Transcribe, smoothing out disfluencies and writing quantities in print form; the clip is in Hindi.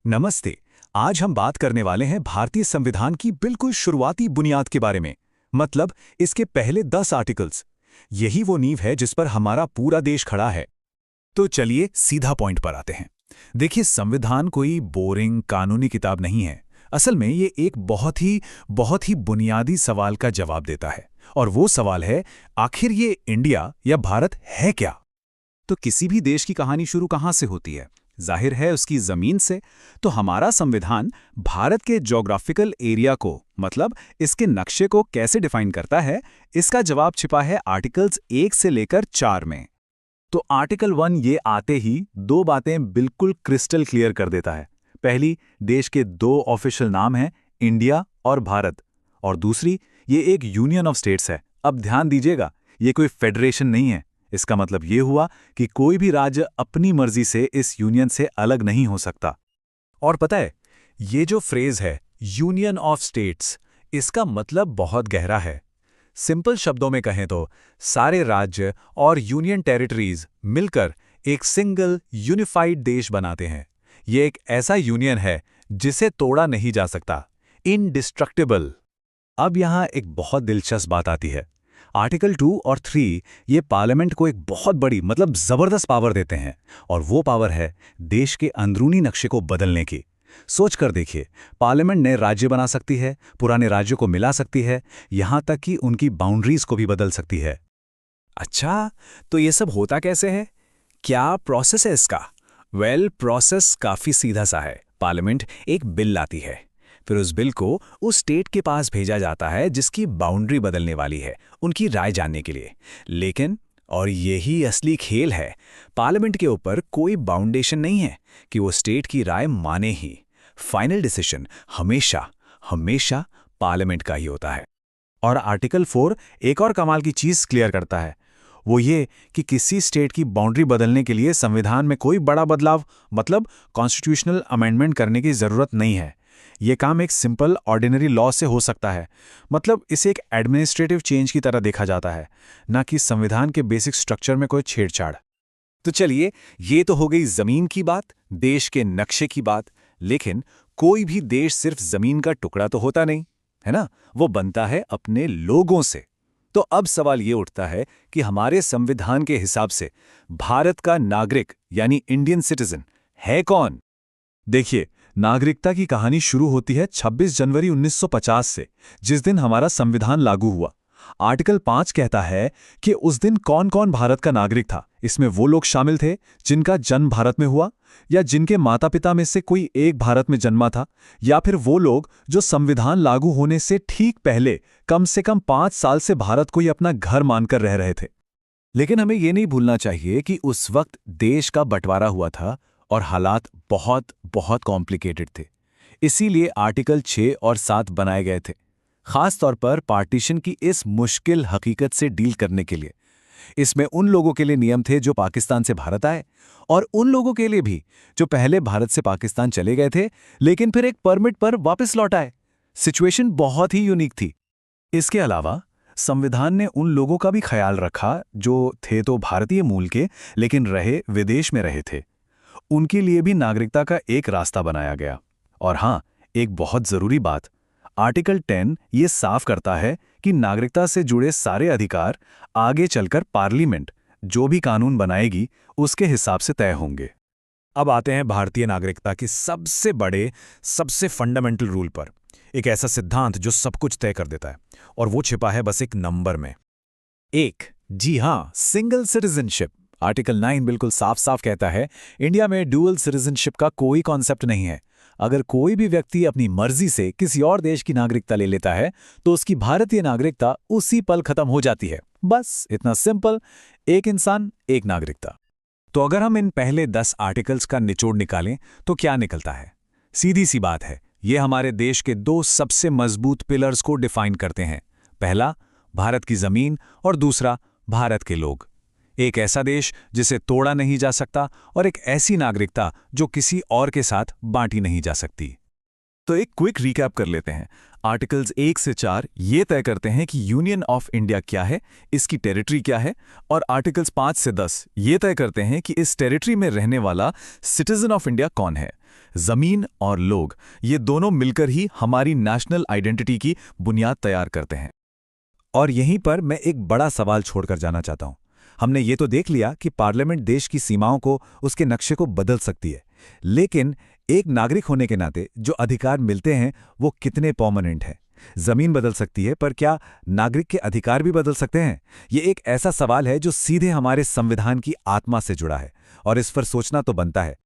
नमस्ते। आज हम बात करने वाले हैं भारतीय संविधान की बिल्कुल शुरुआती बुनियाद के बारे में। मतलब इसके पहले 10 आर्टिकल्स। यही वो नींव है जिस पर हमारा पूरा देश खड़ा है। तो चलिए सीधा पॉइंट पर आते हैं। देखिए, संविधान कोई बोरिंग कानूनी किताब नहीं है। असल में ये एक बहुत ही बुनियादी सवाल का जवाब देता है। और वो सवाल है, आखिर ये इंडिया या भारत है क्या? तो किसी भी देश की कहानी शुरू कहाँ से होती है? जाहिर है उसकी जमीन से। तो हमारा संविधान भारत के ज्योग्राफिकल एरिया को, मतलब इसके नक्शे को कैसे डिफाइन करता है, इसका जवाब छिपा है आर्टिकल्स 1 से लेकर 4 में। तो आर्टिकल 1 ये आते ही दो बातें बिल्कुल क्रिस्टल क्लियर कर देता है। पहली, देश के दो ऑफिशियल नाम हैं, इंडिया और भारत। और दूसरी, ये एक यूनियन ऑफ स्टेट्स है। अब ध्यान दीजिएगा, ये कोई फेडरेशन नहीं है। इसका मतलब ये हुआ कि कोई भी राज्य अपनी मर्जी से इस यूनियन से अलग नहीं हो सकता। और पता है, ये जो फ्रेज है यूनियन ऑफ स्टेट्स, इसका मतलब बहुत गहरा है। सिंपल शब्दों में कहें तो सारे राज्य और यूनियन टेरिटरीज मिलकर एक सिंगल यूनिफाइड देश बनाते हैं। ये एक ऐसा यूनियन है जिसे तोड़ा नहीं जा सकता, इनडिस्ट्रक्टिबल। अब यहां एक बहुत दिलचस्प बात आती है। आर्टिकल 2 और 3 ये पार्लियामेंट को एक बहुत बड़ी, मतलब जबरदस्त पावर देते हैं। और वो पावर है देश के अंदरूनी नक्शे को बदलने की। सोच कर देखिए, पार्लियामेंट नए राज्य बना सकती है, पुराने राज्यों को मिला सकती है, यहां तक कि उनकी बाउंड्रीज को भी बदल सकती है। अच्छा, तो ये सब होता कैसे है? क्या प्रोसेस है इसका? प्रोसेस काफी सीधा सा है। पार्लियामेंट एक बिल लाती है, फिर उस बिल को उस स्टेट के पास भेजा जाता है जिसकी बाउंड्री बदलने वाली है, उनकी राय जानने के लिए। लेकिन, और यही असली खेल है, पार्लियामेंट के ऊपर कोई बाउंडेशन नहीं है कि वो स्टेट की राय माने ही। फाइनल डिसीजन हमेशा हमेशा पार्लियामेंट का ही होता है। और आर्टिकल 4 एक और कमाल की चीज क्लियर करता है। वो ये कि किसी स्टेट की बाउंड्री बदलने के लिए संविधान में कोई बड़ा बदलाव, मतलब कॉन्स्टिट्यूशनल अमेंडमेंट करने की जरूरत नहीं है। ये काम एक सिंपल ऑर्डिनरी लॉ से हो सकता है। मतलब इसे एक एडमिनिस्ट्रेटिव चेंज की तरह देखा जाता है, ना कि संविधान के बेसिक स्ट्रक्चर में कोई छेड़छाड़। तो चलिए, ये तो हो गई जमीन की बात, देश के नक्शे की बात। लेकिन कोई भी देश सिर्फ जमीन का टुकड़ा तो होता नहीं, है ना? वो बनता है अपने लोगों से। तो अब सवाल ये उठता है कि हमारे संविधान के हिसाब से भारत का नागरिक यानी इंडियन सिटीजन है कौन? देखिए, नागरिकता की कहानी शुरू होती है 26 जनवरी 1950 से, जिस दिन हमारा संविधान लागू हुआ। आर्टिकल 5 कहता है कि उस दिन कौन कौन भारत का नागरिक था। इसमें वो लोग शामिल थे जिनका जन्म भारत में हुआ, या जिनके माता पिता में से कोई एक भारत में जन्मा था, या फिर वो लोग जो संविधान लागू होने से ठीक पहले कम से कम 5 साल से भारत को ही अपना घर मानकर रह रहे थे। लेकिन हमें ये नहीं भूलना चाहिए कि उस वक्त देश का बंटवारा हुआ था और हालात बहुत बहुत कॉम्प्लिकेटेड थे। इसीलिए आर्टिकल 6 और 7 बनाए गए थे, खास तौर पर पार्टीशन की इस मुश्किल हकीकत से डील करने के लिए। इसमें उन लोगों के लिए नियम थे जो पाकिस्तान से भारत आए, और उन लोगों के लिए भी जो पहले भारत से पाकिस्तान चले गए थे लेकिन फिर एक परमिट पर वापस लौट आए। सिचुएशन बहुत ही यूनिक थी। इसके अलावा संविधान ने उन लोगों का भी ख्याल रखा जो थे तो भारतीय मूल के, लेकिन रहे विदेश में रहे थे। उनके लिए भी नागरिकता का एक रास्ता बनाया गया। और हां, एक बहुत जरूरी बात, आर्टिकल 10 ये साफ करता है कि नागरिकता से जुड़े सारे अधिकार आगे चलकर पार्लियामेंट जो भी कानून बनाएगी उसके हिसाब से तय होंगे। अब आते हैं भारतीय नागरिकता के सबसे बड़े, सबसे फंडामेंटल रूल पर। एक ऐसा सिद्धांत जो सब कुछ तय कर देता है, और वो छिपा है बस एक नंबर में, 1। जी हां, सिंगल सिटीजनशिप। आर्टिकल 9 बिल्कुल साफ साफ कहता है, इंडिया में डुअल सिटीजनशिप का कोई कॉन्सेप्ट नहीं है। अगर कोई भी व्यक्ति अपनी मर्जी से किसी और देश की नागरिकता ले लेता है तो उसकी भारतीय नागरिकता उसी पल खत्म हो जाती है। बस इतना सिंपल, एक इंसान एक नागरिकता। तो अगर हम इन पहले 10 आर्टिकल्स का निचोड़ निकालें तो क्या निकलता है? सीधी सी बात है, ये हमारे देश के दो सबसे मजबूत पिलर्स को डिफाइन करते हैं। पहला, भारत की जमीन, और दूसरा, भारत के लोग। एक ऐसा देश जिसे तोड़ा नहीं जा सकता, और एक ऐसी नागरिकता जो किसी और के साथ बांटी नहीं जा सकती। तो एक क्विक रिकैप कर लेते हैं। आर्टिकल्स 1 से 4 ये तय करते हैं कि यूनियन ऑफ इंडिया क्या है, इसकी टेरिटरी क्या है, और आर्टिकल्स 5 से 10 ये तय करते हैं कि इस टेरिटरी में रहने वाला सिटीजन ऑफ इंडिया कौन है। जमीन और लोग, ये दोनों मिलकर ही हमारी नेशनल आइडेंटिटी की बुनियाद तैयार करते हैं। और यहीं पर मैं एक बड़ा सवाल छोड़कर जाना चाहता हूं। हमने ये तो देख लिया कि पार्लियामेंट देश की सीमाओं को, उसके नक्शे को बदल सकती है, लेकिन एक नागरिक होने के नाते जो अधिकार मिलते हैं वो कितने परमानेंट हैं? जमीन बदल सकती है, पर क्या नागरिक के अधिकार भी बदल सकते हैं? ये एक ऐसा सवाल है जो सीधे हमारे संविधान की आत्मा से जुड़ा है, और इस पर सोचना तो बनता है।